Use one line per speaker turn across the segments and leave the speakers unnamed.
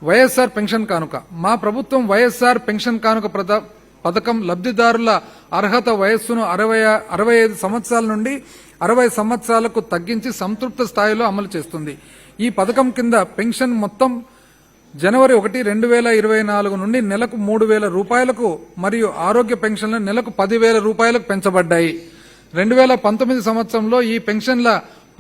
YSR pension కానుక. మా ప్రభుత్వం వైఎస్ఆర్ పెన్షన్ కానుక పథకం లబ్దిదారుల అర్హత వయస్సును 65 సంవత్సరాల నుండి 60 సంవత్సరాలకు తగ్గించి సంతృప్త స్థాయిలో అమలు చేస్తుంది. ఈ పథకం కింద పెన్షన్ మొత్తం జనవరి 1, 2024 నుండి నెలకు 3,000 రూపాయలకు మరియు ఆరోగ్య పెన్షన్లు నెలకు 10,000 రూపాయలకు పెంచబడ్డాయి. 2019 సంవత్సరంలో ఈ పెన్షన్ల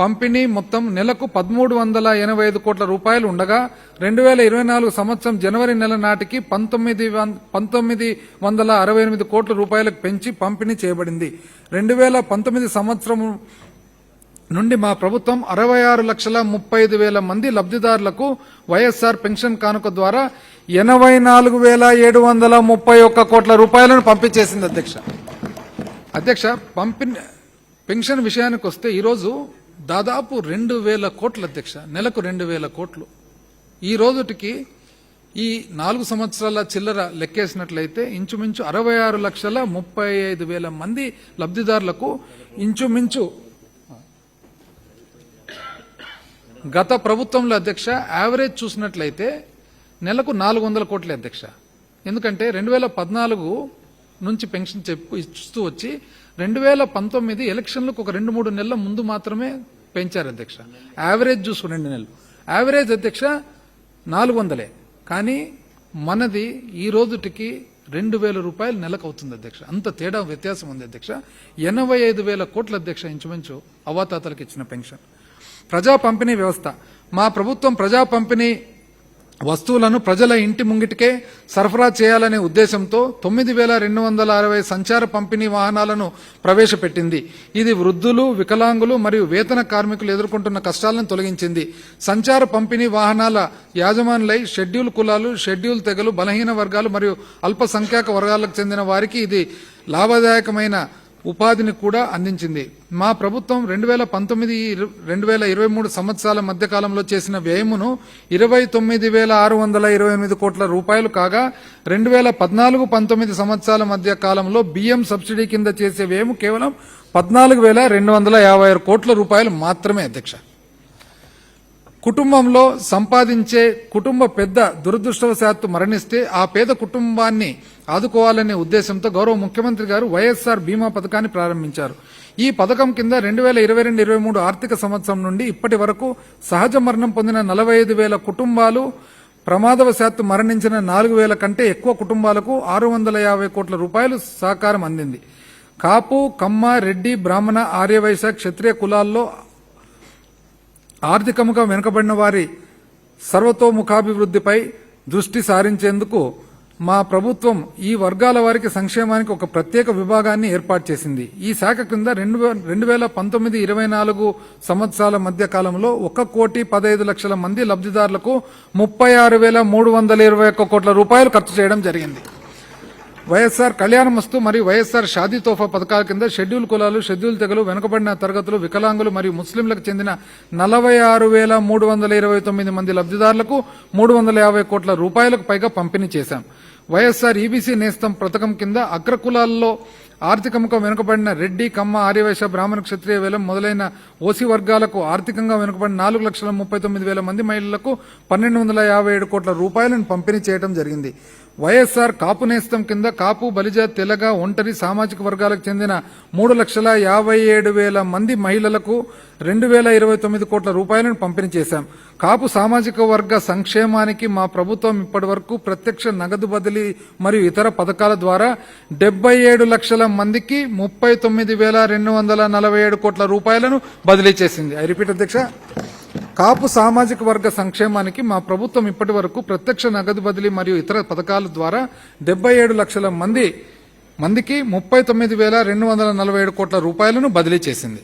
పంపిణీ మొత్తం నెలకు 1,385 కోట్ల రూపాయలు ఉండగా 2024 సంవత్సరం జనవరి నెల నాటికి 1,968 కోట్ల రూపాయలకు పెంచి పంపిణీ చేయబడింది. 2019 సంవత్సరం నుండి మా ప్రభుత్వం 66,35,000 మంది లబ్దిదారులకు వైఎస్ఆర్ పెన్షన్ కానుక ద్వారా 84,731 కోట్ల రూపాయలను పంపిణీ చేసింది. అధ్యక్ష పెన్షన్ విషయానికి వస్తే ఈరోజు దాదాపు 2,000 కోట్లు అధ్యక్ష, నెలకు 2,000 కోట్లు. ఈ రోజుటికి ఈ 4 సంవత్సరాల చిల్లర లెక్కేసినట్లయితే ఇంచుమించు 66,35,000 మంది లబ్దిదారులకు ఇంచుమించు గత ప్రభుత్వంలో అధ్యక్ష యావరేజ్ చూసినట్లయితే నెలకు 400 కోట్లే అధ్యక్ష. ఎందుకంటే 2014 నుంచి పెన్షన్ ఇస్తూ వచ్చి 2019 ఎలక్షన్లకు ఒక 2-3 నెలల ముందు మాత్రమే పెంచారు అధ్యక్ష. యావరేజ్ చూసుకు 2 నెలలు యావరేజ్ అధ్యక్ష 400. కానీ మనది ఈ రోజుటికి 2,000 రూపాయలు నెలకు అవుతుంది అధ్యక్ష. అంత తేడా వ్యత్యాసం ఉంది అధ్యక్ష. 85,000 కోట్ల అధ్యక్ష ఇంచుమించు అవాతాతలకు ఇచ్చిన పెన్షన్. ప్రజా పంపిణీ వ్యవస్థ. మా ప్రభుత్వం ప్రజా పంపిణీ వస్తువులను ప్రజల ఇంటి ముంగిటికే సరఫరా చేయాలనే ఉద్దేశంతో 9,260 సంచార పంపిణీ వాహనాలను ప్రవేశపెట్టింది. ఇది వృద్ధులు, వికలాంగులు మరియు వేతన కార్మికులు ఎదుర్కొంటున్న కష్టాలను తొలగించింది. సంచార పంపిణీ వాహనాల యాజమానులై షెడ్యూల్ కులాలు, షెడ్యూల్ తెగలు, బలహీన వర్గాలు మరియు అల్పసంఖ్యాక వర్గాలకు చెందిన వారికి ఇది లాభదాయకమైన ఉపాధిని కూడా అందించింది. మా ప్రభుత్వం 2019-2023 సంవత్సరాల మధ్య కాలంలో చేసిన వ్యయమును 29,628 కోట్ల రూపాయలు కాగా 2014-19 సంవత్సరాల మధ్య కాలంలో బియ్యం సబ్సిడీ కింద చేసే వ్యయము కేవలం 14,256 కోట్ల రూపాయలు మాత్రమే అధ్యక్ష. కుటుంబంలో సంపాదించే కుటుంబ పెద్ద దురదృష్టవశాత్తు మరణిస్తే ఆ పేద కుటుంబాన్ని ఆదుకోవాలనే ఉద్దేశంతో గౌరవ ముఖ్యమంత్రి గారు వైఎస్ఆర్ బీమా పథకాన్ని ప్రారంభించారు. ఈ పథకం కింద 2022-23 ఆర్థిక సంవత్సరం నుండి ఇప్పటి వరకు సహజ మరణం పొందిన 45,000 కుటుంబాలు, ప్రమాదవశాత్తు మరణించిన 4,000 కంటే ఎక్కువ కుటుంబాలకు 650 కోట్ల రూపాయలు సహకారం అందింది. కాపు, కమ్మ, రెడ్డి, బ్రాహ్మణ, ఆర్యవైశ్య, క్షత్రియ కులాల్లో ఆర్థికంగా వెనుకబడిన వారి సర్వతోముఖాభివృద్ధిపై దృష్టి సారించేందుకు మా ప్రభుత్వం ఈ వర్గాల వారికి సంక్షేమానికి ఒక ప్రత్యేక విభాగాన్ని ఏర్పాటు చేసింది. ఈ శాఖ కింద 2019-24 సంవత్సరాల మధ్య కాలంలో 1,15,00,000 మంది లబ్దిదారులకు 36,321 కోట్ల రూపాయలు ఖర్చు చేయడం జరిగింది. వైఎస్ఆర్ కళ్యాణమస్తు మరియు వైఎస్ఆర్ షాదీ తోఫా పథకాల కింద షెడ్యూల్ కులాలు, షెడ్యూల్ తెగలు, వెనుకబడిన తరగతులు, వికలాంగులు మరియు ముస్లింలకు చెందిన 46,329 మంది లబ్దిదారులకు 350 కోట్ల రూపాయలకు పైగా పంపిణీ చేశాం. వైఎస్ఆర్ ఈబీసీ నేస్తం పథకం కింద అగ్రకులాల్లో ఆర్థికంగా వెనుకబడిన రెడ్డి, కమ్మ, ఆర్యవైశ్య, బ్రాహ్మణ, క్షత్రియ, వేలం మొదలైన ఓసీ వర్గాలకు ఆర్థికంగా వెనుకబడిన 4,39,000 మంది మహిళలకు 1,257 కోట్ల రూపాయలను పంపిణీ చేయడం జరిగింది. వైఎస్ఆర్ కాపు నేస్తం కింద కాపు, బలిజ, తెలగ, ఒంటరి సామాజిక వర్గాలకు చెందిన 3,57,000 మంది మహిళలకు 2,029 కోట్ల రూపాయలను పంపిణీ చేశాం. కాపు సామాజిక వర్గ సంక్షేమానికి మా ప్రభుత్వం ఇప్పటి వరకు ప్రత్యక్ష నగదు బదిలీ మరియు ఇతర పథకాల ద్వారా 77 లక్షల మందికి 39,247 కోట్ల రూపాయలను బదిలీ చేసింది. ఐ రిపీట్ అధ్యక్ష. కాపు సామాజిక వర్గ సంక్షేమానికి మా ప్రభుత్వం ఇప్పటి వరకు ప్రత్యక్ష నగదు బదిలీ మరియు ఇతర పథకాల ద్వారా 77 లక్షల మందికి 39,247 కోట్ల రూపాయలను బదిలీ చేసింది.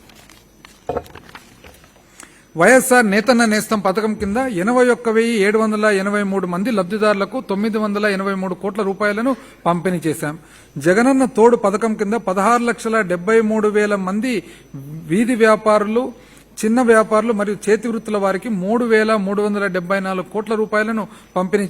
వైఎస్ఆర్ నేతన్న నేస్తం పథకం కింద 81,783 మంది లబ్దిదారులకు 983 కోట్ల రూపాయలను పంపిణీ చేశాం. జగనన్న తోడు పథకం కింద 16,73,000 మంది వీధి వ్యాపారులు, చిన్న వ్యాపారులు మరియు చేతి వృత్తుల వారికి 3,374 కోట్ల రూపాయలను పంపిణీ